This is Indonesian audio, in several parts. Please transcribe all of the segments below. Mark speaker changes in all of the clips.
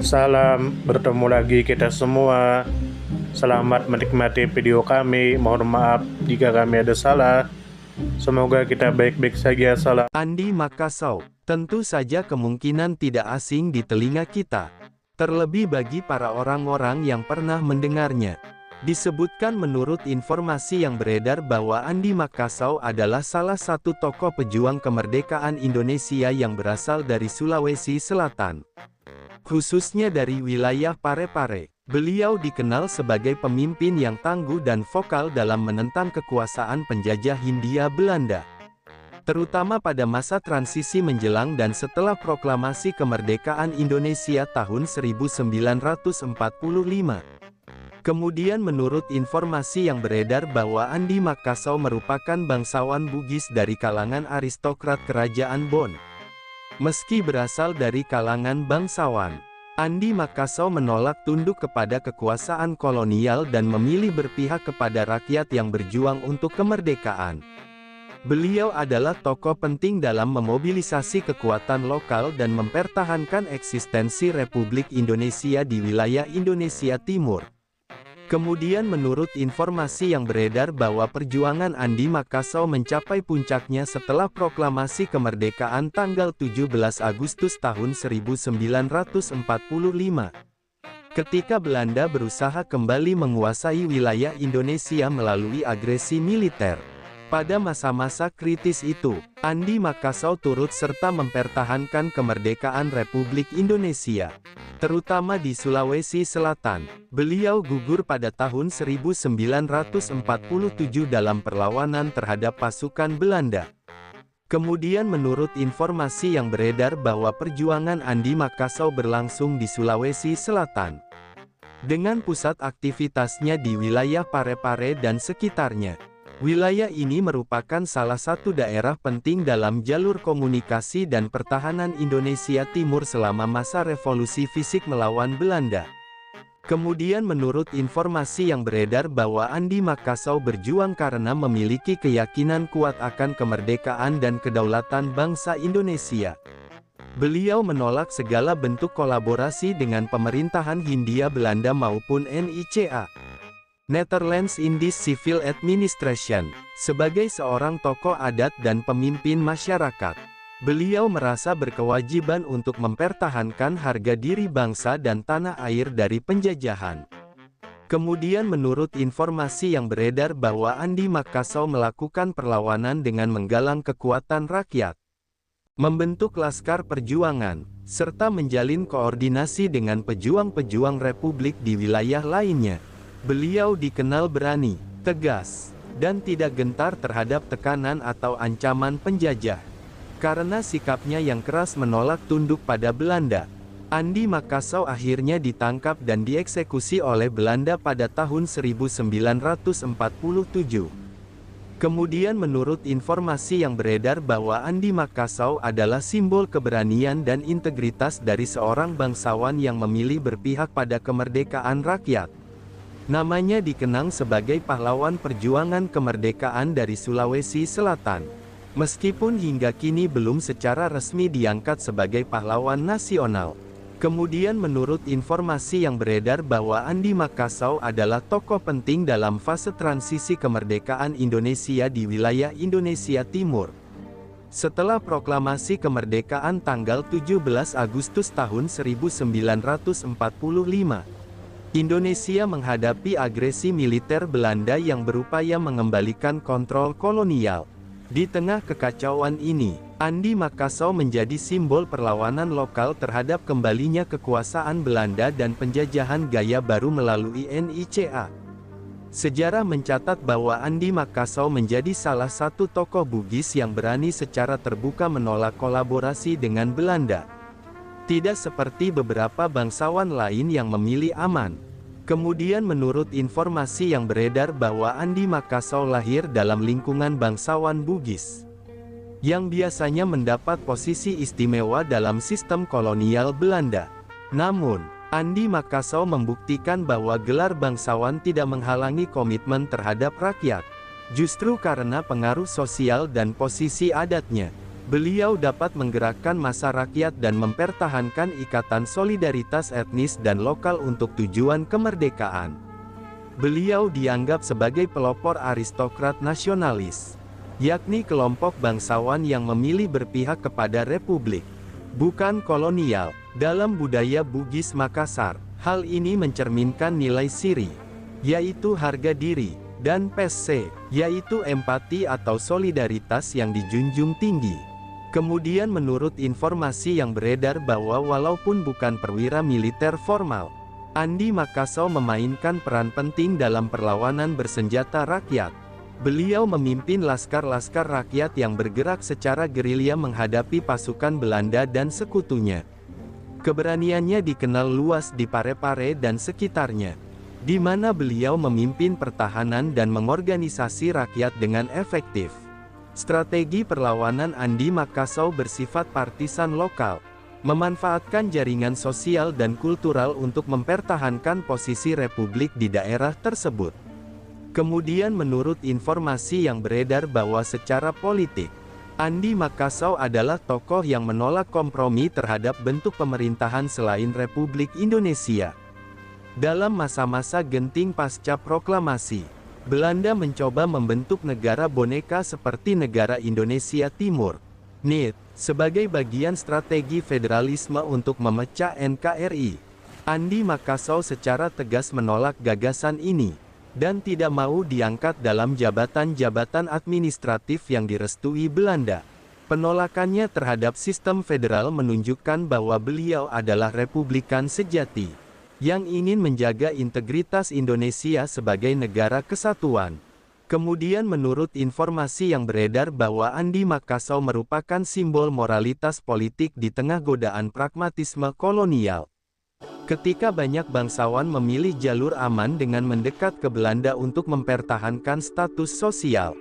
Speaker 1: Salam, bertemu lagi kita semua. Selamat menikmati video kami. Mohon maaf jika kami ada salah. Semoga kita baik-baik saja. Salam.
Speaker 2: Andi Makassau, tentu saja kemungkinan tidak asing di telinga kita. Terlebih bagi para orang-orang yang pernah mendengarnya. Disebutkan menurut informasi yang beredar bahwa Andi Makassau adalah salah satu tokoh pejuang kemerdekaan Indonesia yang berasal dari Sulawesi Selatan. Khususnya dari wilayah Parepare. Beliau dikenal sebagai pemimpin yang tangguh dan vokal dalam menentang kekuasaan penjajah Hindia Belanda. Terutama pada masa transisi menjelang dan setelah proklamasi kemerdekaan Indonesia tahun 1945. Kemudian menurut informasi yang beredar bahwa Andi Makassau merupakan bangsawan Bugis dari kalangan aristokrat kerajaan Bon. Meski berasal dari kalangan bangsawan, Andi Makassau menolak tunduk kepada kekuasaan kolonial dan memilih berpihak kepada rakyat yang berjuang untuk kemerdekaan. Beliau adalah tokoh penting dalam memobilisasi kekuatan lokal dan mempertahankan eksistensi Republik Indonesia di wilayah Indonesia Timur. Kemudian menurut informasi yang beredar bahwa perjuangan Andi Makassau mencapai puncaknya setelah proklamasi kemerdekaan tanggal 17 Agustus tahun 1945. Ketika Belanda berusaha kembali menguasai wilayah Indonesia melalui agresi militer. Pada masa-masa kritis itu, Andi Makassau turut serta mempertahankan kemerdekaan Republik Indonesia, terutama di Sulawesi Selatan. Beliau gugur pada tahun 1947 dalam perlawanan terhadap pasukan Belanda. Kemudian menurut informasi yang beredar bahwa perjuangan Andi Makassau berlangsung di Sulawesi Selatan, dengan pusat aktivitasnya di wilayah Parepare dan sekitarnya. Wilayah ini merupakan salah satu daerah penting dalam jalur komunikasi dan pertahanan Indonesia Timur selama masa revolusi fisik melawan Belanda. Kemudian menurut informasi yang beredar bahwa Andi Makassau berjuang karena memiliki keyakinan kuat akan kemerdekaan dan kedaulatan bangsa Indonesia. Beliau menolak segala bentuk kolaborasi dengan pemerintahan Hindia Belanda maupun NICA. Netherlands Indies Civil Administration. Sebagai seorang tokoh adat dan pemimpin masyarakat, beliau merasa berkewajiban untuk mempertahankan harga diri bangsa dan tanah air dari penjajahan. Kemudian menurut informasi yang beredar bahwa Andi Makassau melakukan perlawanan dengan menggalang kekuatan rakyat, membentuk Laskar Perjuangan, serta menjalin koordinasi dengan pejuang-pejuang Republik di wilayah lainnya. Beliau dikenal berani, tegas, dan tidak gentar terhadap tekanan atau ancaman penjajah. Karena sikapnya yang keras menolak tunduk pada Belanda, Andi Makassau akhirnya ditangkap dan dieksekusi oleh Belanda pada tahun 1947. Kemudian menurut informasi yang beredar bahwa Andi Makassau adalah simbol keberanian dan integritas dari seorang bangsawan yang memilih berpihak pada kemerdekaan rakyat. Namanya dikenang sebagai pahlawan perjuangan kemerdekaan dari Sulawesi Selatan. Meskipun hingga kini belum secara resmi diangkat sebagai pahlawan nasional. Kemudian menurut informasi yang beredar bahwa Andi Makassau adalah tokoh penting dalam fase transisi kemerdekaan Indonesia di wilayah Indonesia Timur. Setelah proklamasi kemerdekaan tanggal 17 Agustus tahun 1945, Indonesia menghadapi agresi militer Belanda yang berupaya mengembalikan kontrol kolonial. Di tengah kekacauan ini, Andi Makassau menjadi simbol perlawanan lokal terhadap kembalinya kekuasaan Belanda dan penjajahan gaya baru melalui NICA. Sejarah mencatat bahwa Andi Makassau menjadi salah satu tokoh Bugis yang berani secara terbuka menolak kolaborasi dengan Belanda. Tidak seperti beberapa bangsawan lain yang memilih aman. Kemudian menurut informasi yang beredar bahwa Andi Makassau lahir dalam lingkungan bangsawan Bugis, yang biasanya mendapat posisi istimewa dalam sistem kolonial Belanda. Namun, Andi Makassau membuktikan bahwa gelar bangsawan tidak menghalangi komitmen terhadap rakyat. Justru karena pengaruh sosial dan posisi adatnya, Beliau dapat menggerakkan massa rakyat dan mempertahankan ikatan solidaritas etnis dan lokal untuk tujuan kemerdekaan. Beliau dianggap sebagai pelopor aristokrat nasionalis, yakni kelompok bangsawan yang memilih berpihak kepada republik, bukan kolonial. Dalam budaya Bugis Makassar, hal ini mencerminkan nilai siri, yaitu harga diri, dan pesse, yaitu empati atau solidaritas yang dijunjung tinggi. Kemudian menurut informasi yang beredar bahwa walaupun bukan perwira militer formal, Andi Makassau memainkan peran penting dalam perlawanan bersenjata rakyat. Beliau memimpin laskar-laskar rakyat yang bergerak secara gerilya menghadapi pasukan Belanda dan sekutunya. Keberaniannya dikenal luas di Parepare dan sekitarnya, di mana beliau memimpin pertahanan dan mengorganisasi rakyat dengan efektif. Strategi perlawanan Andi Makassau bersifat partisan lokal, memanfaatkan jaringan sosial dan kultural untuk mempertahankan posisi republik di daerah tersebut. Kemudian menurut informasi yang beredar bahwa secara politik, Andi Makassau adalah tokoh yang menolak kompromi terhadap bentuk pemerintahan selain Republik Indonesia. Dalam masa-masa genting pasca proklamasi, Belanda mencoba membentuk negara boneka seperti negara Indonesia Timur, NIT, sebagai bagian strategi federalisme untuk memecah NKRI. Andi Makassau secara tegas menolak gagasan ini, dan tidak mau diangkat dalam jabatan-jabatan administratif yang direstui Belanda. Penolakannya terhadap sistem federal menunjukkan bahwa beliau adalah republikan sejati, yang ingin menjaga integritas Indonesia sebagai negara kesatuan. Kemudian menurut informasi yang beredar bahwa Andi Makassau merupakan simbol moralitas politik di tengah godaan pragmatisme kolonial. Ketika banyak bangsawan memilih jalur aman dengan mendekat ke Belanda untuk mempertahankan status sosial,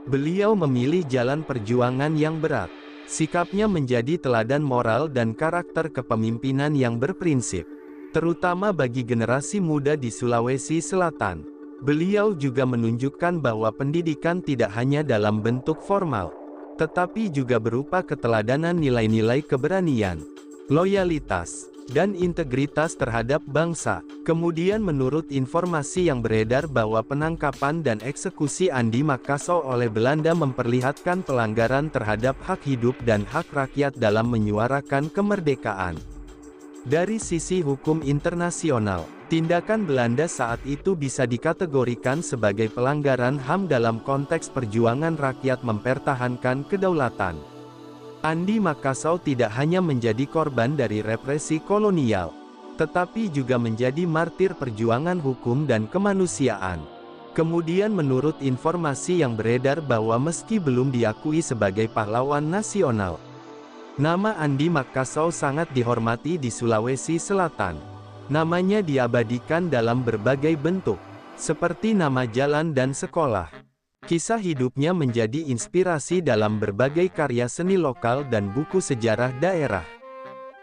Speaker 2: beliau memilih jalan perjuangan yang berat. Sikapnya menjadi teladan moral dan karakter kepemimpinan yang berprinsip, terutama bagi generasi muda di Sulawesi Selatan. Beliau juga menunjukkan bahwa pendidikan tidak hanya dalam bentuk formal, tetapi juga berupa keteladanan nilai-nilai keberanian, loyalitas, dan integritas terhadap bangsa. Kemudian menurut informasi yang beredar bahwa penangkapan dan eksekusi Andi Makassau oleh Belanda memperlihatkan pelanggaran terhadap hak hidup dan hak rakyat dalam menyuarakan kemerdekaan. Dari sisi hukum internasional, tindakan Belanda saat itu bisa dikategorikan sebagai pelanggaran HAM dalam konteks perjuangan rakyat mempertahankan kedaulatan. Andi Makassau tidak hanya menjadi korban dari represi kolonial, tetapi juga menjadi martir perjuangan hukum dan kemanusiaan. Kemudian menurut informasi yang beredar bahwa meski belum diakui sebagai pahlawan nasional, nama Andi Makassau sangat dihormati di Sulawesi Selatan. Namanya diabadikan dalam berbagai bentuk, seperti nama jalan dan sekolah. Kisah hidupnya menjadi inspirasi dalam berbagai karya seni lokal dan buku sejarah daerah.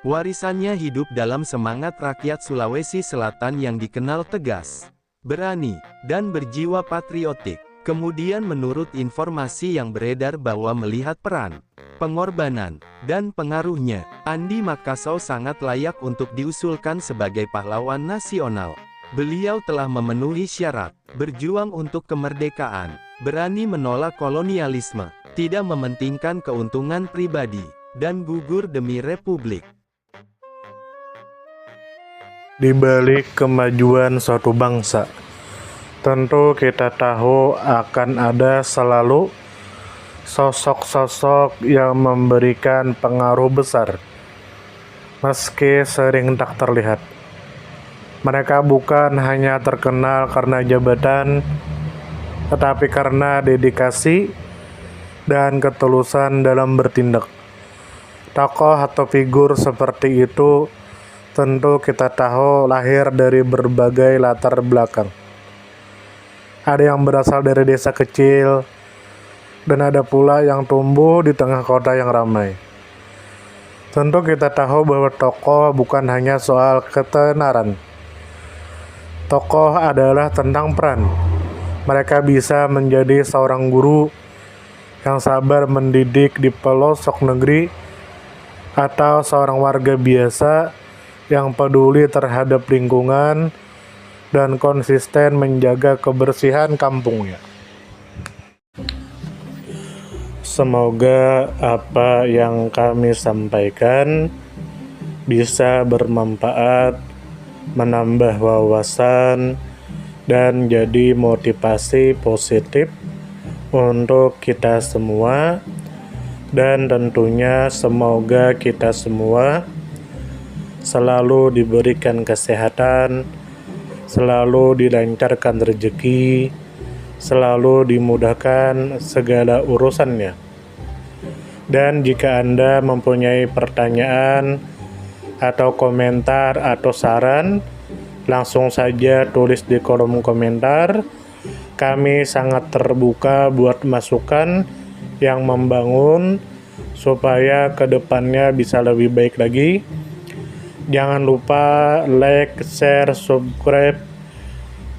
Speaker 2: Warisannya hidup dalam semangat rakyat Sulawesi Selatan yang dikenal tegas, berani, dan berjiwa patriotik. Kemudian menurut informasi yang beredar bahwa melihat peran, pengorbanan, dan pengaruhnya, Andi Makassau sangat layak untuk diusulkan sebagai pahlawan nasional. Beliau telah memenuhi syarat, berjuang untuk kemerdekaan, berani menolak kolonialisme, tidak mementingkan keuntungan pribadi, dan gugur demi republik.
Speaker 1: Di balik kemajuan suatu bangsa, tentu kita tahu akan ada selalu sosok-sosok yang memberikan pengaruh besar, meski sering tak terlihat. Mereka bukan hanya terkenal karena jabatan, tetapi karena dedikasi dan ketulusan dalam bertindak. Tokoh atau figur seperti itu tentu kita tahu lahir dari berbagai latar belakang. Ada yang berasal dari desa kecil, dan ada pula yang tumbuh di tengah kota yang ramai. Tentu kita tahu bahwa tokoh bukan hanya soal ketenaran. Tokoh adalah tentang peran. Mereka bisa menjadi seorang guru, yang sabar mendidik di pelosok negeri, atau seorang warga biasa yang peduli terhadap lingkungan dan konsisten menjaga kebersihan kampungnya. Semoga apa yang kami sampaikan bisa bermanfaat, menambah wawasan, dan jadi motivasi positif untuk kita semua. Dan tentunya semoga kita semua selalu diberikan kesehatan, selalu dilancarkan rezeki, selalu dimudahkan segala urusannya. Dan jika Anda mempunyai pertanyaan atau komentar atau saran, langsung saja tulis di kolom komentar. Kami sangat terbuka buat masukan yang membangun supaya kedepannya bisa lebih baik lagi. Jangan lupa like, share, subscribe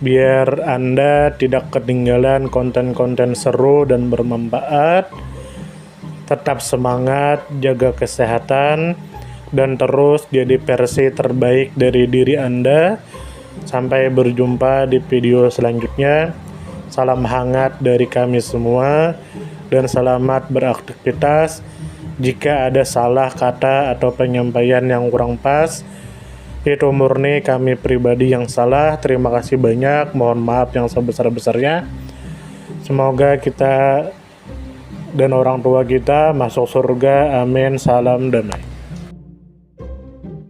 Speaker 1: biar Anda tidak ketinggalan konten-konten seru dan bermanfaat. Tetap semangat, jaga kesehatan, dan terus jadi versi terbaik dari diri Anda. Sampai berjumpa di video selanjutnya. Salam hangat dari kami semua, dan selamat beraktivitas. Jika ada salah kata atau penyampaian yang kurang pas, itu murni kami pribadi yang salah. Terima kasih banyak, mohon maaf yang sebesar-besarnya. Semoga kita dan orang tua kita masuk surga, amin. Salam damai.